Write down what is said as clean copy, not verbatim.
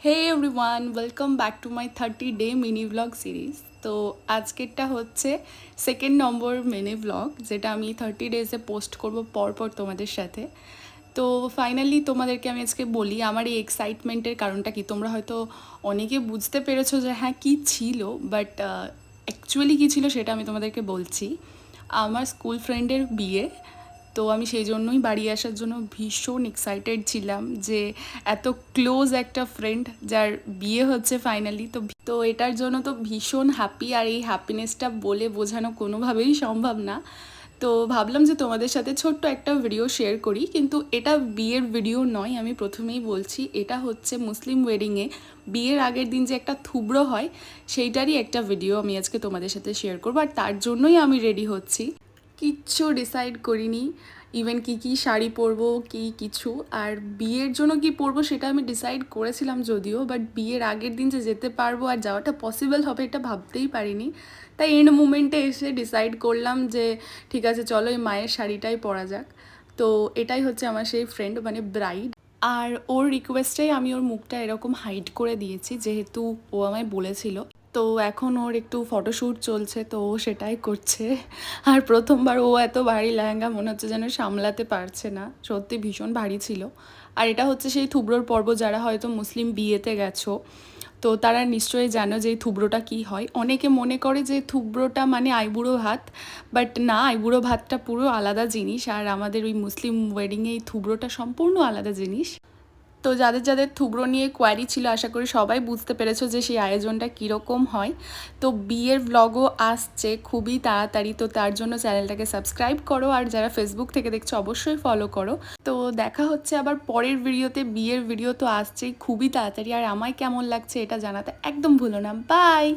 Hey everyone, welcome back to my 30 day mini blog series. তো আজকেরটা হচ্ছে second নম্বর mini blog, যেটা আমি 30 ডেজে পোস্ট করব পরপর তোমাদের সাথে। তো ফাইনালি তোমাদেরকে আমি আজকে বলি আমার এই এক্সাইটমেন্টের কারণটা কি। তোমরা হয়তো অনেকে বুঝতে পেরেছো যে হ্যাঁ কী ছিল, বাট অ্যাকচুয়ালি কী ছিল সেটা আমি তোমাদেরকে বলছি। আমার স্কুল ফ্রেন্ডের বিয়ে, তো আমি সেই জন্যই বাড়ি আসার জন্য ভীষণ এক্সাইটেড ছিলাম যে এত ক্লোজ একটা ফ্রেন্ড যার বিয়ে হচ্ছে ফাইনালি। তো তো এটার জন্য তো ভীষণ হ্যাপি, আর এই হ্যাপিনেসটা বলে বোঝানো কোনোভাবেই সম্ভব না। তো ভাবলাম যে তোমাদের সাথে ছোট্ট একটা ভিডিও শেয়ার করি, কিন্তু এটা বিয়ের ভিডিও নয়। আমি প্রথমেই বলছি, এটা হচ্ছে মুসলিম ওয়েডিংয়ে বিয়ের আগের দিন যে একটা থুবড়ো হয় সেইটারই একটা ভিডিও আমি আজকে তোমাদের সাথে শেয়ার করবো। আর তার জন্যই আমি রেডি হচ্ছি, কিচ্ছু ডিসাইড করিনি, ইভেন কী শাড়ি পরবো কি কিছু। আর বিয়ের জন্য কি পরবো সেটা আমি ডিসাইড করেছিলাম যদিও, বাট বিয়ের আগের দিন যে যেতে পারবো আর যাওয়াটা পসিবল হবে এটা ভাবতেই পারিনি। তাই এন্ড মুমেন্টে এসে ডিসাইড করলাম যে ঠিক আছে চলো এই মায়ের শাড়িটাই পরা যাক। তো এটাই হচ্ছে আমার সেই ফ্রেন্ড, মানে ব্রাইড। আর ওর রিকোয়েস্টেই আমি ওর মুখটা এরকম হাইড করে দিয়েছি, যেহেতু ও আমায় বলেছিল। তো এখন ওর একটু ফটোশ্যুট চলছে, তো ও সেটাই করছে। আর প্রথমবার ও এত ভারী লেহেঙ্গা মনে হচ্ছে যেন সামলাতে পারছে না, সত্যি ভীষণ ভারী ছিল। আর এটা হচ্ছে সেই থুবড়োর পর্ব, যারা হয়তো মুসলিম বিয়েতে গেছো তো তারা নিশ্চয়ই জানো যে এই থুবড়োটা কী হয়। অনেকে মনে করে যে থুবড়োটা মানে আইবুড়ো ভাত, বাট না, আইবুড়ো ভাতটা পুরো আলাদা জিনিস, আর আমাদের ওই মুসলিম ওয়েডিংয়ে এই থুবড়োটা সম্পূর্ণ আলাদা জিনিস। তো যাদের যাদের থুবড়ো নিয়ে কোয়ারি ছিল, আশা করি সবাই বুঝতে পেরেছো যে সেই আয়োজনটা কীরকম হয়। তো বিয়ের ব্লগও আসছে খুবই তাড়াতাড়ি, তো তার জন্য চ্যানেলটাকে সাবস্ক্রাইব করো, আর যারা ফেসবুক থেকে দেখছো অবশ্যই ফলো করো। তো দেখা হচ্ছে আবার পরের ভিডিওতে। বিয়ের ভিডিও তো আসছেই খুবই তাড়াতাড়ি, আর আমায় কেমন লাগছে এটা জানাতে একদম ভুলো না। বাই।